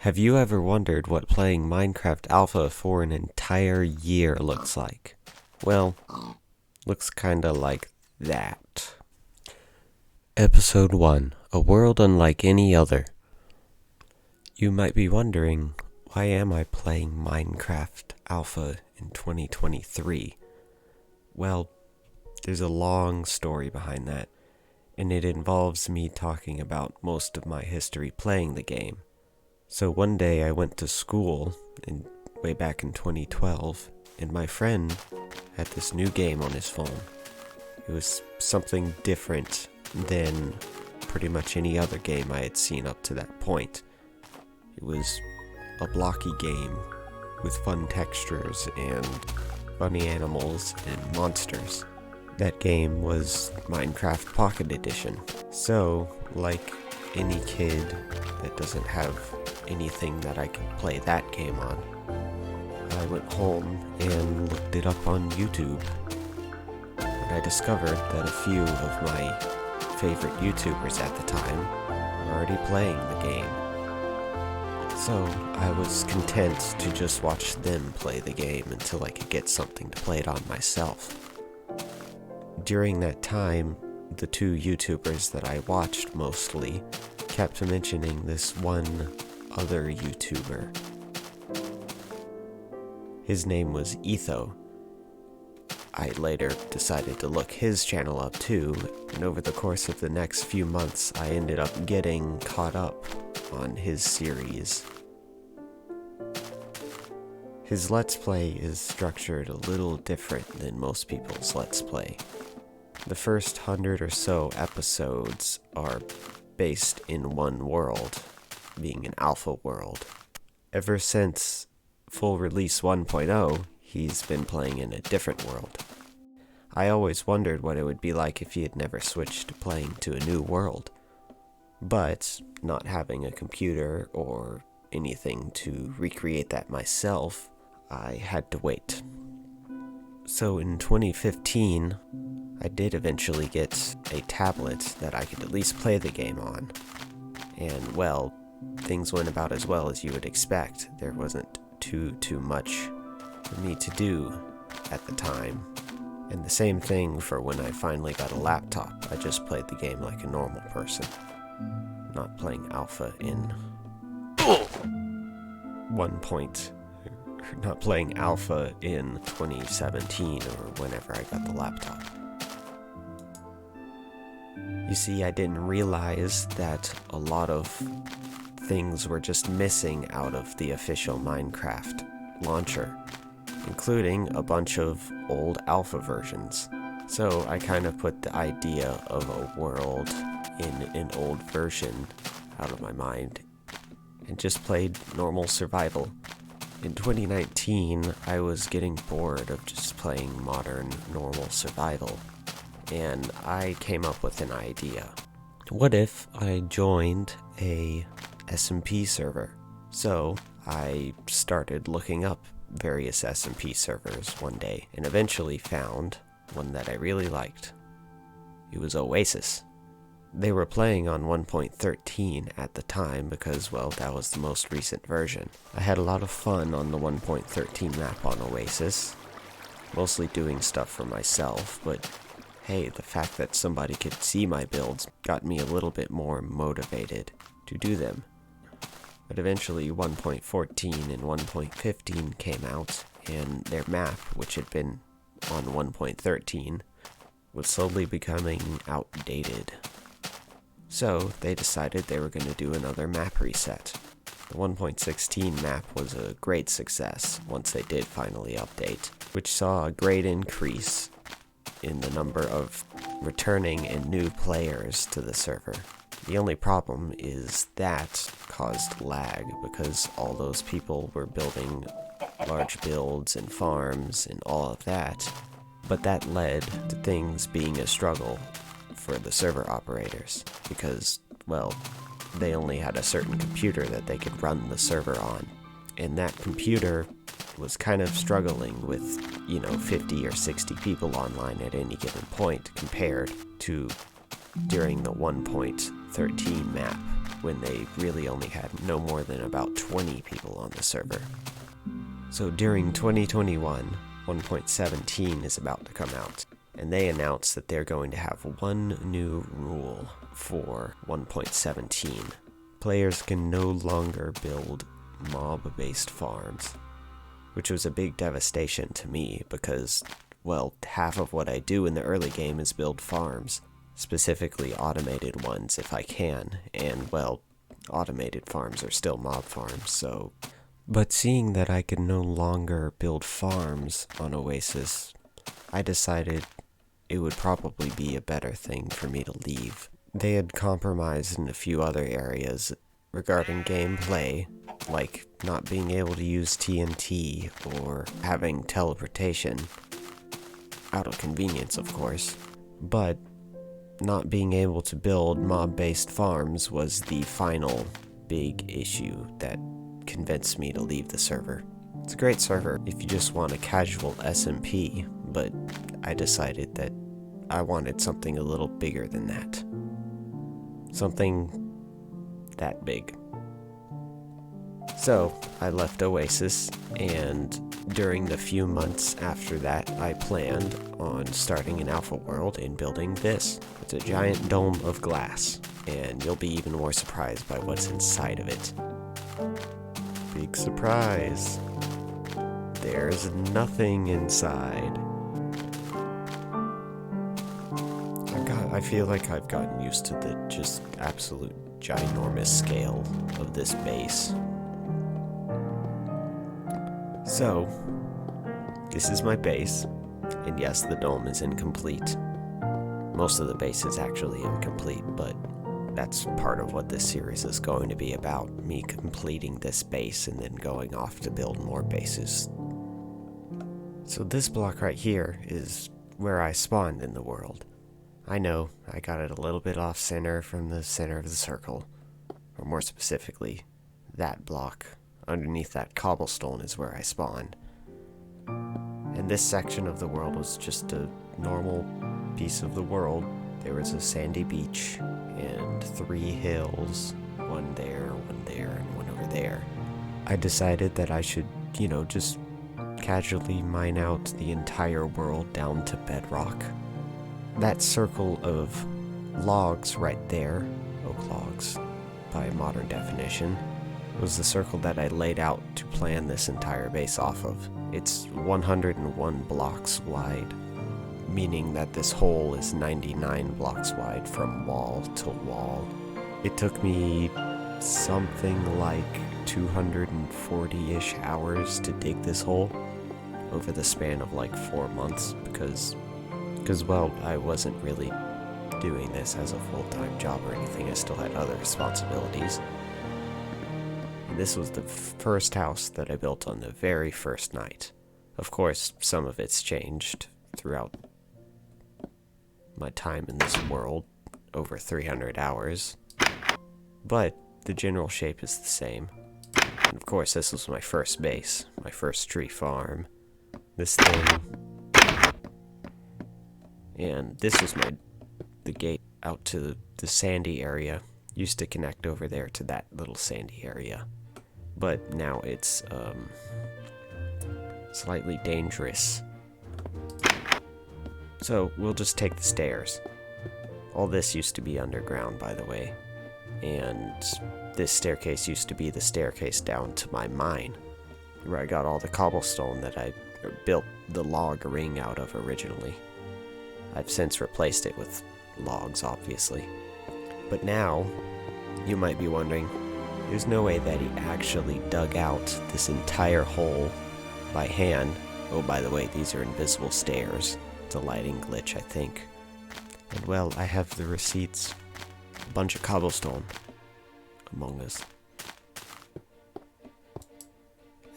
Have you ever wondered what playing Minecraft Alpha for an entire year looks like? Well, looks kinda like that. Episode 1, A World Unlike Any Other. You might be wondering, why am I playing Minecraft Alpha in 2023? Well, there's a long story behind that, and it involves me talking about most of my history playing the game. So one day I went to school, way back in 2012, and my friend had this new game on his phone. It was something different than pretty much any other game I had seen up to that point. It was a blocky game with fun textures and funny animals and monsters. That game was Minecraft Pocket Edition. So, like any kid that doesn't have anything that I can play that game on, I went home and looked it up on YouTube. And I discovered that a few of my favorite YouTubers at the time were already playing the game. So I was content to just watch them play the game until I could get something to play it on myself. During that time, the two YouTubers that I watched mostly kept mentioning this one other YouTuber. His name was Etho. I later decided to look his channel up too, and over the course of the next few months I ended up getting caught up on his series. His Let's Play is structured a little different than most people's Let's Play. The first 100 or so episodes are based in one world, being an alpha world. Ever since full release 1.0, he's been playing in a different world. I always wondered what it would be like if he had never switched to playing to a new world. But, not having a computer or anything to recreate that myself, I had to wait. So in 2015, I did eventually get a tablet that I could at least play the game on. And, well, things went about as well as you would expect. There wasn't too much for me to do at the time. And the same thing for when I finally got a laptop. I just played the game like a normal person, not playing alpha in not playing alpha in 2017 or whenever I got the laptop. You see, I didn't realize that a lot of things were just missing out of the official Minecraft launcher, including a bunch of old alpha versions. So I kind of put the idea of a world in an old version out of my mind and just played normal survival. In 2019, I was getting bored of just playing modern normal survival, and I came up with an idea. What if I joined a SMP server? So I started looking up various SMP servers one day and eventually found one that I really liked. It was Oasis. They were playing on 1.13 at the time because, well, that was the most recent version. I had a lot of fun on the 1.13 map on Oasis, mostly doing stuff for myself, but hey, the fact that somebody could see my builds got me a little bit more motivated to do them. But eventually 1.14 and 1.15 came out, and their map, which had been on 1.13, was slowly becoming outdated. So they decided they were going to do another map reset. The 1.16 map was a great success once they did finally update, which saw a great increase in the number of returning and new players to the server. The only problem is that caused lag because all those people were building large builds and farms and all of that, but that led to things being a struggle for the server operators because, well, they only had a certain computer that they could run the server on, and that computer was kind of struggling with, 50 or 60 people online at any given point compared to during the 1.13 map. when they really only had no more than about 20 people on the server. So during 2021, 1.17 is about to come out, and they announced that they're going to have one new rule for 1.17. Players can no longer build mob-based farms, which was a big devastation to me because, well, half of what I do in the early game is build farms, specifically automated ones if I can, and, well, automated farms are still mob farms, so... But seeing that I could no longer build farms on Oasis, I decided it would probably be a better thing for me to leave. They had compromised in a few other areas regarding gameplay, like not being able to use TNT or having teleportation, out of convenience of course, but not being able to build mob-based farms was the final big issue that convinced me to leave the server. It's a great server if you just want a casual SMP, but I decided that I wanted something a little bigger than that. Something that big. So, I left Oasis, and during the few months after that, I planned on starting an alpha world and building this. It's a giant dome of glass, and you'll be even more surprised by what's inside of it. Big surprise. There's nothing inside. I feel like I've gotten used to the just absolute ginormous scale of this base. So, this is my base, and yes, the dome is incomplete. Most of the base is actually incomplete, but that's part of what this series is going to be about, me completing this base and then going off to build more bases. So this block right here is where I spawned in the world. I know, I got it a little bit off center from the center of the circle, or more specifically, that block. Underneath that cobblestone is where I spawned. And this section of the world was just a normal piece of the world. There was a sandy beach, and 3 hills, one there, and one over there. I decided that I should, just casually mine out the entire world down to bedrock. That circle of logs right there, oak logs by modern definition, was the circle that I laid out to plan this entire base off of. It's 101 blocks wide, meaning that this hole is 99 blocks wide from wall to wall. It took me something like 240-ish hours to dig this hole over the span of like 4 months because well, I wasn't really doing this as a full-time job or anything. I still had other responsibilities. And this was the first house that I built on the very first night. Of course, some of it's changed throughout my time in this world, over 300 hours. But the general shape is the same. And of course, this was my first base, my first tree farm. This thing. And this was the gate out to the sandy area. Used to connect over there to that little sandy area. But now it's, slightly dangerous. So, we'll just take the stairs. All this used to be underground, by the way. And this staircase used to be the staircase down to my mine, where I got all the cobblestone that I built the log ring out of originally. I've since replaced it with logs, obviously. But now, you might be wondering, there's no way that he actually dug out this entire hole by hand. Oh, by the way, these are invisible stairs. It's a lighting glitch, I think. And well, I have the receipts. A bunch of cobblestone among us.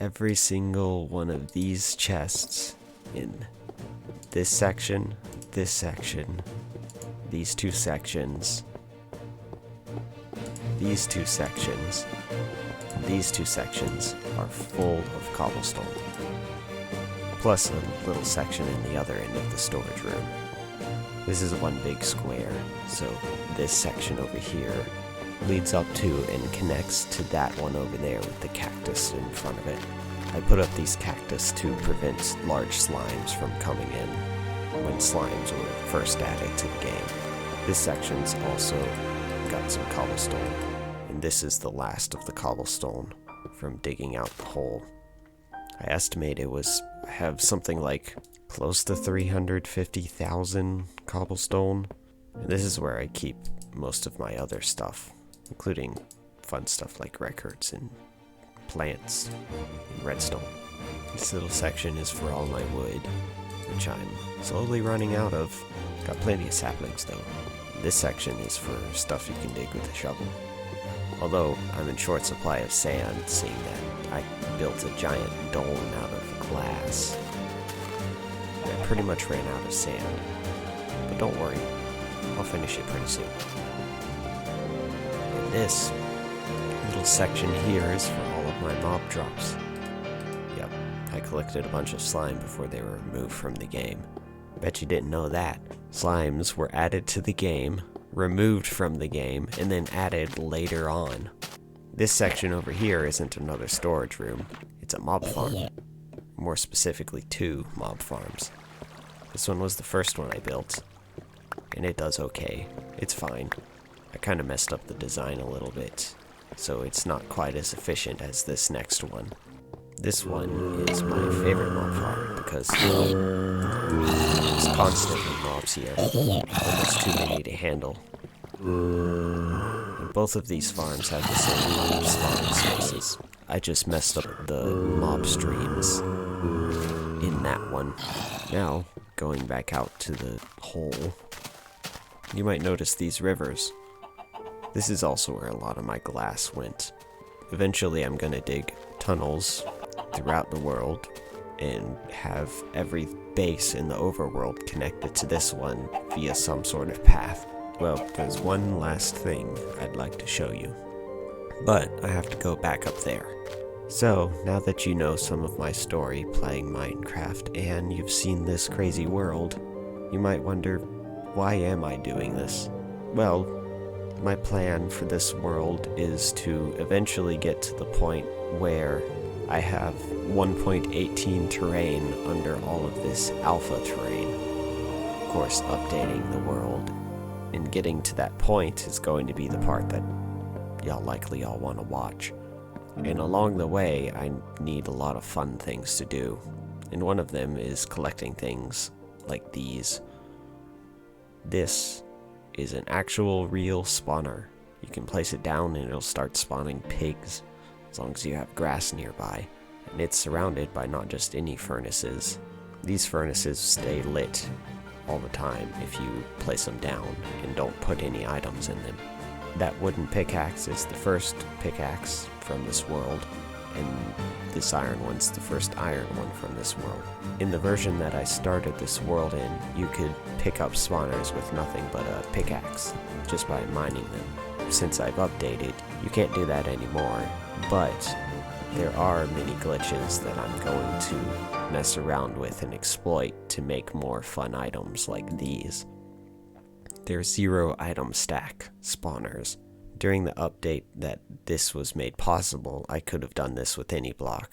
Every single one of these chests in this section, these two sections, these two sections are full of cobblestone. Plus a little section in the other end of the storage room. This is one big square, so this section over here leads up to and connects to that one over there with the cactus in front of it. I put up these cactus to prevent large slimes from coming in when slimes were first added to the game. This section's also got some cobblestone, and this is the last of the cobblestone from digging out the hole. I estimate I have something like close to 350,000 cobblestone, and this is where I keep most of my other stuff, including fun stuff like records and plants and redstone. This little section is for all my wood, which I'm slowly running out of. Got plenty of saplings though. This section is for stuff you can dig with a shovel. Although I'm in short supply of sand, seeing that I built a giant dome out of glass. I pretty much ran out of sand. But don't worry, I'll finish it pretty soon. And this little section here is for all of my mob drops. Yep, I collected a bunch of slime before they were removed from the game. Bet you didn't know that. Slimes were added to the game, removed from the game, and then added later on. This section over here isn't another storage room, it's a mob farm. More specifically, 2 mob farms. This one was the first one I built, and it does okay. It's fine. I kinda messed up the design a little bit, so it's not quite as efficient as this next one. This one is my favorite mob farm because there's constantly mobs here, almost too many to handle. And both of these farms have the same spawn sources. I just messed up the mob streams in that one. Now, going back out to the hole, you might notice these rivers. This is also where a lot of my glass went. Eventually I'm gonna dig tunnels throughout the world and have every base in the overworld connected to this one via some sort of path. Well, there's one last thing I'd like to show you, but I have to go back up there. So, now that you know some of my story playing Minecraft and you've seen this crazy world, you might wonder, why am I doing this? Well, my plan for this world is to eventually get to the point where I have 1.18 terrain under all of this alpha terrain. Of course, updating the world and getting to that point is going to be the part that y'all likely all want to watch. And along the way, I need a lot of fun things to do. And one of them is collecting things like these. This is an actual real spawner. You can place it down and it'll start spawning pigs, as long as you have grass nearby. And it's surrounded by not just any furnaces. These furnaces stay lit all the time if you place them down and don't put any items in them. That wooden pickaxe is the first pickaxe from this world, and this iron one's the first iron one from this world. In the version that I started this world in, you could pick up spawners with nothing but a pickaxe, just by mining them. Since I've updated, you can't do that anymore, but there are many glitches that I'm going to mess around with and exploit to make more fun items like these. They're 0 item stack spawners. During the update that this was made possible, I could have done this with any block.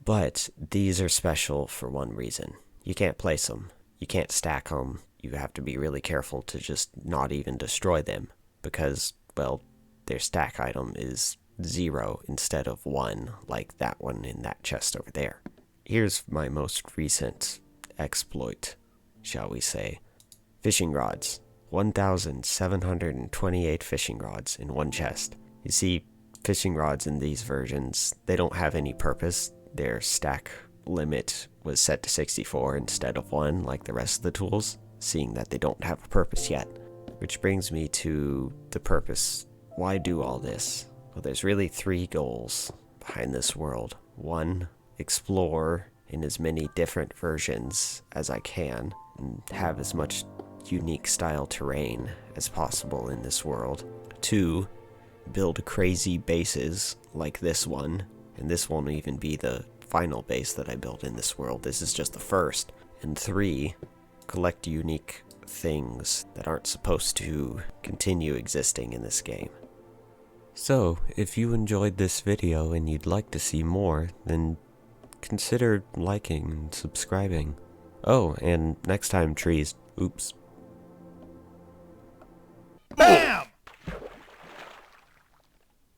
But these are special for one reason. You can't place them. You can't stack them. You have to be really careful to just not even destroy them. Because, well, their stack item is 0 instead of 1, like that one in that chest over there. Here's my most recent exploit, shall we say. Fishing rods. 1,728 fishing rods in one chest. You see, fishing rods in these versions, they don't have any purpose. Their stack limit was set to 64 instead of 1 like the rest of the tools, seeing that they don't have a purpose yet. Which brings me to the purpose. Why do all this? Well, there's really 3 goals behind this world. 1, explore in as many different versions as I can, and have as much unique style terrain as possible in this world. 2, build crazy bases like this one, and this won't even be the final base that I build in this world. This is just the first. And 3, collect unique things that aren't supposed to continue existing in this game. So, if you enjoyed this video and you'd like to see more, then consider liking and subscribing. Oh, and next time trees. Oops.